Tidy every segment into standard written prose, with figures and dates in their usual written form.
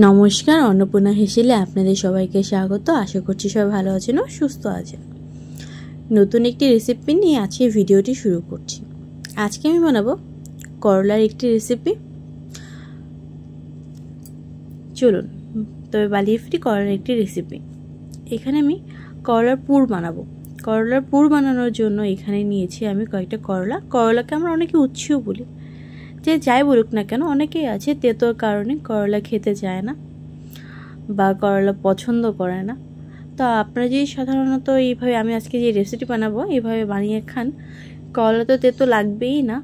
নমস্কার, অন্নপূর্ণা হেসেলে আপনাদের সবাইকে স্বাগত। আশা করছি সবাই ভালো আছেন ও সুস্থ আছেন। নতুন একটি রেসিপি নিয়ে আজকে ভিডিওটি শুরু করছি। আজকে আমি বানাবো করলার একটি রেসিপি। চলুন তবে বালিয়ে ফিরি করলার একটি রেসিপি। এখানে আমি করলার পুর বানাবো। করলার পুর বানানোর জন্য এখানে নিয়েছি আমি কয়েকটা করলাকে আমরা অনেকে উচ্ছেও বলি। যে যাই বলুক না কেন, অনেকেই আছে তেতোর কারণে করলা খেতে চায় না বা করলা পছন্দ করে না। তো আপনারা যদি সাধারণত এইভাবে আমি আজকে যে রেসিপি বানাবো এইভাবে বানিয়ে খান, করলা তো তেতো লাগবেই না,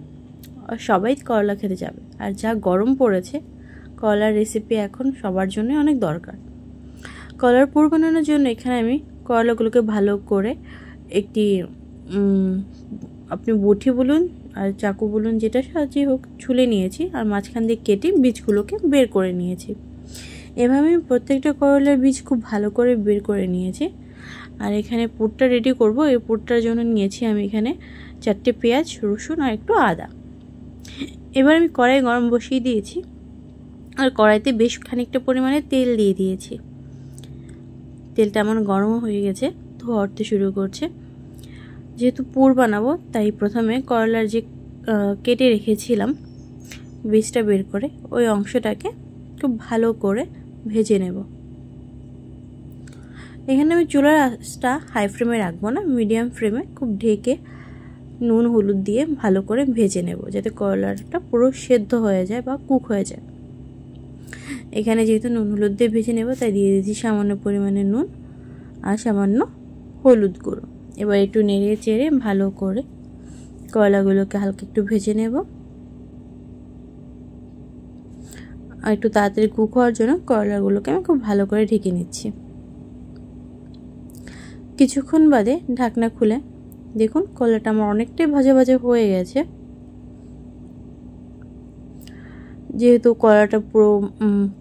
সবাই করলা খেতে যাবে। আর যা গরম পড়েছে, করলার রেসিপি এখন সবার জন্য অনেক দরকার। করলার পুর বানানোর জন্য এখানে আমি করলাগুলোকে ভালো করে একটি আপনি বটি বলুন আর চাকু বলুন, যেটা সাহায্যে হোক, ছুলে নিয়েছি আর মাঝখান দিয়ে কেটে বীজগুলোকে বের করে নিয়েছি। এভাবে আমি প্রত্যেকটা করলার বীজ খুব ভালো করে বের করে নিয়েছি। আর এখানে পুরটা রেডি করব। এই পুরটার জন্য নিয়েছি আমি এখানে 4টে পেঁয়াজ, রসুন আর একটু আদা। এবার আমি কড়াই গরম বসিয়ে দিয়েছি আর কড়াইতে বেশ খানিকটা পরিমাণে তেল দিয়ে দিয়েছি। তেলটা আমার গরম হয়ে গেছে, ধোয়াতে শুরু করছে। যেহেতু পুর বানাবো তাই প্রথমে করলার যে কেটে রেখেছিলাম বীজটা বের করে ওই অংশটাকে খুব ভালো করে ভেজে নেব। এখানে আমি চুলার আঁচটা হাই ফ্লেমে রাখবো না, মিডিয়াম ফ্লেমে খুব ঢেকে নুন হলুদ দিয়ে ভালো করে ভেজে নেব, যাতে করলাটা পুরো সেদ্ধ হয়ে যায় বা কুক হয়ে যায়। এখানে যেহেতু নুন হলুদ দিয়ে ভেজে নেব তাই দিয়ে দিয়েছি সামান্য পরিমাণে নুন আর সামান্য হলুদ গুঁড়ো। এবার একটু নেড়ে চেড়ে ভালো করে করলাগুলোকে হালকা একটু ভেজে নেব। আর একটু তাড়াতাড়ি কুক হওয়ার জন্য করলাগুলোকে আমি খুব ভালো করে ঢেকে নিচ্ছি। কিছুক্ষণ বাদে ঢাকনা খুলে দেখুন করলাটা আমার অনেকটাই ভাজা ভাজা হয়ে গেছে। যেহেতু করলাটা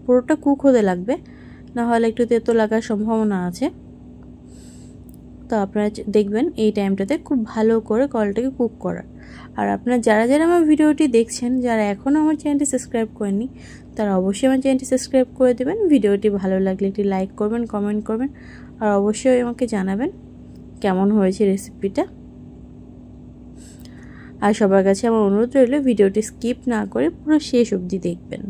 পুরোটা কুক হতে লাগবে, না হলে একটু তেতো লাগার সম্ভাবনা আছে। তো আপনারা দেখবেন এই টাইমটাতে খুব ভালো করে করলাটাকে কুক করার। আর আপনারা যারা যারা আমার ভিডিওটি দেখছেন, যারা এখনও আমার চ্যানেলটি সাবস্ক্রাইব করেননি, তারা অবশ্যই আমার চ্যানেলটি সাবস্ক্রাইব করে দেবেন। ভিডিওটি ভালো লাগলে একটি লাইক করবেন, কমেন্ট করবেন আর অবশ্যই আমাকে জানাবেন কেমন হয়েছে রেসিপিটা। আর সবার কাছে আমার অনুরোধ রইল ভিডিওটি স্কিপ না করে পুরো শেষ অবধি দেখবেন।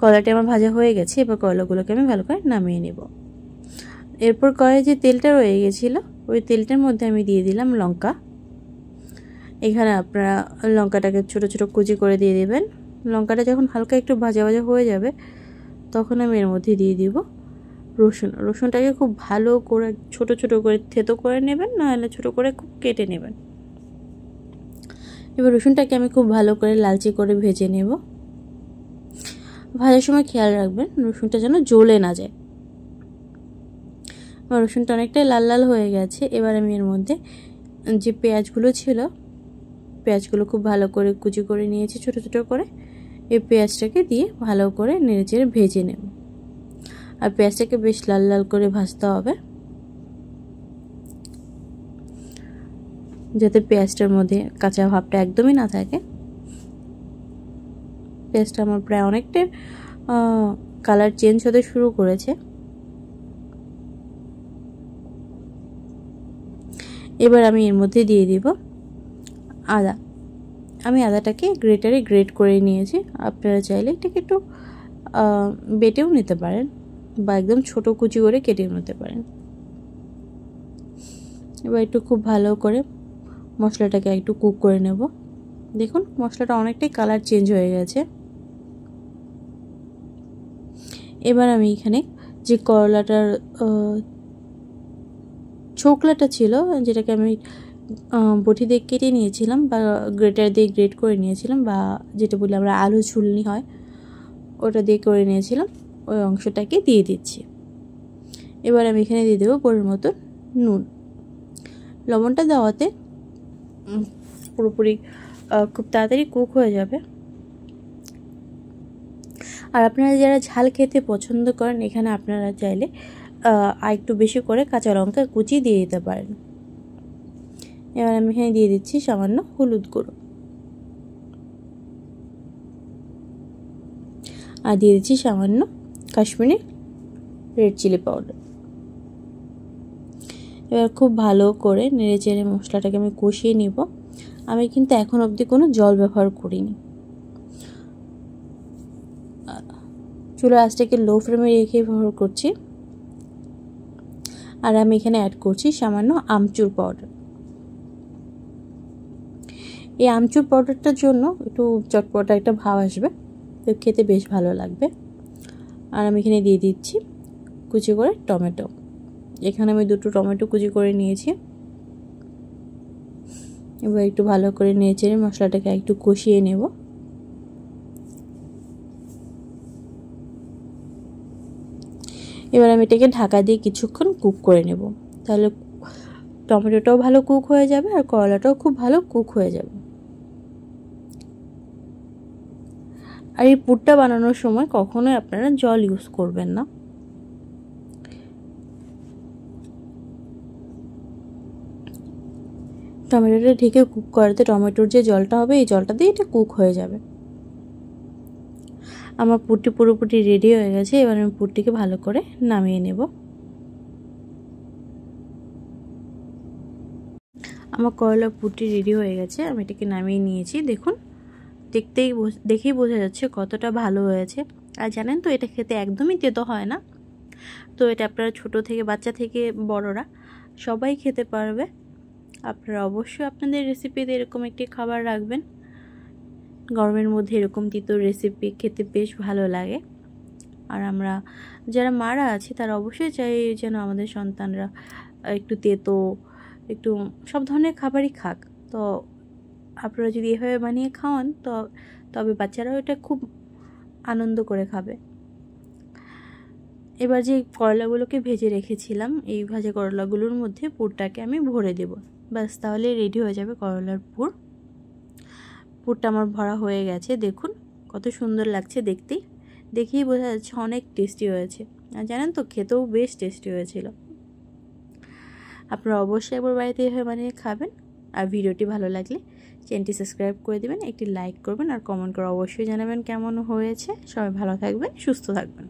কলাটা আমার ভাজা হয়ে গেছে, এবার কলাগুলোকে আমি ভালো করে নামিয়ে নেব। এরপর কড়াইয়ে যে তেলটা রয়ে গেছিলো ওই তেলটার মধ্যে আমি দিয়ে দিলাম লঙ্কা। এখানে আপনারা লঙ্কাটাকে ছোট ছোট কুচি করে দিয়ে দেবেন। লঙ্কাটা যখন হালকা একটু ভাজা ভাজা হয়ে যাবে তখন আমি এর মধ্যে দিয়ে দিব রসুনটাকে খুব ভালো করে ছোট ছোট করে থেতো করে নেবেন, নাহলে ছোট করে খুব কেটে নেবেন। এবার রসুনটাকে আমি খুব ভালো করে লালচে করে ভেজে নেব। ভাজার সময় খেয়াল রাখবেন রসুনটা যেন জ্বলে না যায়। রসুনটা অনেকটাই লাল লাল হয়ে গেছে। এবার আমি এর মধ্যে যে পেঁয়াজগুলো ছিল, পেঁয়াজগুলো খুব ভালো করে কুচি করে নিয়েছি ছোট ছোট করে। এই পেঁয়াজটাকে দিয়ে ভালো করে নেড়েচেড়ে ভেজে নেব। আর পেঁয়াজটাকে বেশ লাল লাল করে ভাজতে হবে, যাতে পেঁয়াজটার মধ্যে কাঁচা ভাবটা একদমই না থাকে। পেঁয়াজটা আমার প্রায় অনেকটাই কালার চেঞ্জ হতে শুরু করেছে। এবার আমি এর মধ্যে দিয়ে দিব আদা। আমি আদাটাকে গ্রেটারে গ্রেট করে নিয়েছি। আপনারা চাইলে এটাকে একটু বেটেও নিতে পারেন বা একদম ছোট কুচি করে কেটেও নিতে পারেন। এবার একটু খুব ভালো করে মশলাটাকে একটু কুক করে নেব। দেখুন মশলাটা অনেকটাই কালার চেঞ্জ হয়ে গেছে। এবার আমি এখানে যে করলাটার ছোকলাটা ছিল, যেটাকে আমি বটি দিয়ে কেটে নিয়েছিলাম বা গ্রেটার দিয়ে গ্রেট করে নিয়েছিলাম, বা যেটা বলি আমরা আলু ছুলনি হয় ওটা দিয়ে করে নিয়েছিলাম, ওই অংশটাকে দিয়ে দিচ্ছি। এবার আমি এখানে দিয়ে দেবো পরিমাণ মতো নুন। লবণটা দেওয়াতে পুরোপুরি খুব তাড়াতাড়ি কুক হয়ে যাবে। আর আপনারা যারা ঝাল খেতে পছন্দ করেন, এখানে আপনারা চাইলে আর একটু বেশি করে কাঁচা লঙ্কা কুচি দিয়ে দিতে পারেন। এবার আমি এখানে দিয়ে দিচ্ছি সামান্য হলুদ গুঁড়ো। আর দিয়ে দিচ্ছি সামান্য কাশ্মীরি রেড চিলি পাউডার। এবার খুব ভালো করে নেড়ে চেড়ে মশলাটাকে আমি কষিয়ে নিব। আমি কিন্তু এখন অবধি কোনো জল ব্যবহার করিনি। চুলার আঁচটাকে লো ফ্লেমে রেখে ব্যবহার করছি। আর আমি এখানে অ্যাড করছি সামান্য আমচুর পাউডার। এই আমচুর পাউডারটার জন্য একটু চটপটা একটা ভাব আসবে, তো খেতে বেশ ভালো লাগবে। আর আমি এখানে দিয়ে দিচ্ছি কুচি করে টমেটো। এখানে আমি 2টো টমেটো কুচি করে নিয়েছি। এবার একটু ভালো করে নেড়ে মশলাটাকে একটু কষিয়ে নেব। এবার আমি এটাকে ঢাকা দিয়ে কিছুক্ষণ কুক করে নেব, তাহলে টমেটোটাও ভালো কুক হয়ে যাবে আর করলাটাও খুব ভালো কুক হয়ে যাবে। আর এই পুরটা বানানোর সময় কখনোই আপনারা জল ইউজ করবেন না। টমেটোটা ঢেকে কুক করাতে টমেটোর যে জলটা হবে এই জলটা দিয়ে এটা কুক হয়ে যাবে। আমার পুরটি পুরোপুরি রেডি হয়ে গেছে। এবার আমি পুরটিকে ভালো করে নামিয়ে নেব। আমার করলা পুরটি রেডি হয়ে গেছে, আমি এটাকে নামিয়ে নিয়েছি। দেখুন, দেখেই বোঝা যাচ্ছে কতটা ভালো হয়েছে। আর জানেন তো, এটা খেতে একদমই তেতো হয় না। তো এটা আপনারা ছোট থেকে বাচ্চা থেকে বড়রা সবাই খেতে পারবে। আপনারা অবশ্যই আপনাদের রেসিপিতে এরকম একটি খাবার রাখবেন। গরমের মধ্যে এরকম তিতো রেসিপি খেতে বেশ ভালো লাগে। আর আমরা যারা মারা আছি তারা অবশ্যই চাই যেন আমাদের সন্তানরা একটু তেতো, একটু সব ধরনের খাবারই খাক। তো আপনারা যদি এভাবে বানিয়ে খাওয়ান তবে বাচ্চারাও এটা খুব আনন্দ করে খাবে। এবার যে করলাগুলোকে ভেজে রেখেছিলাম, এই ভাজা করলাগুলোর মধ্যে পুরটাকে আমি ভরে দেব। ব্যাস, তাহলে রেডি হয়ে যাবে করলার পুর। পুরটা আমার ভরা হয়ে গেছে। দেখুন কত সুন্দর লাগছে দেখতেই, দেখেই বোঝা যাচ্ছে অনেক টেস্টি হয়েছে। আর জানেন তো, খেতেও বেশ টেস্টি হয়েছিল। আপনারা অবশ্যই একবার বাড়িতে এভাবে বানিয়ে খাবেন। আর ভিডিওটি ভালো লাগলে চ্যানেলটি সাবস্ক্রাইব করে দেবেন, একটি লাইক করবেন আর কমেন্ট করে অবশ্যই জানাবেন কেমন হয়েছে। সবাই ভালো থাকবেন, সুস্থ থাকবেন।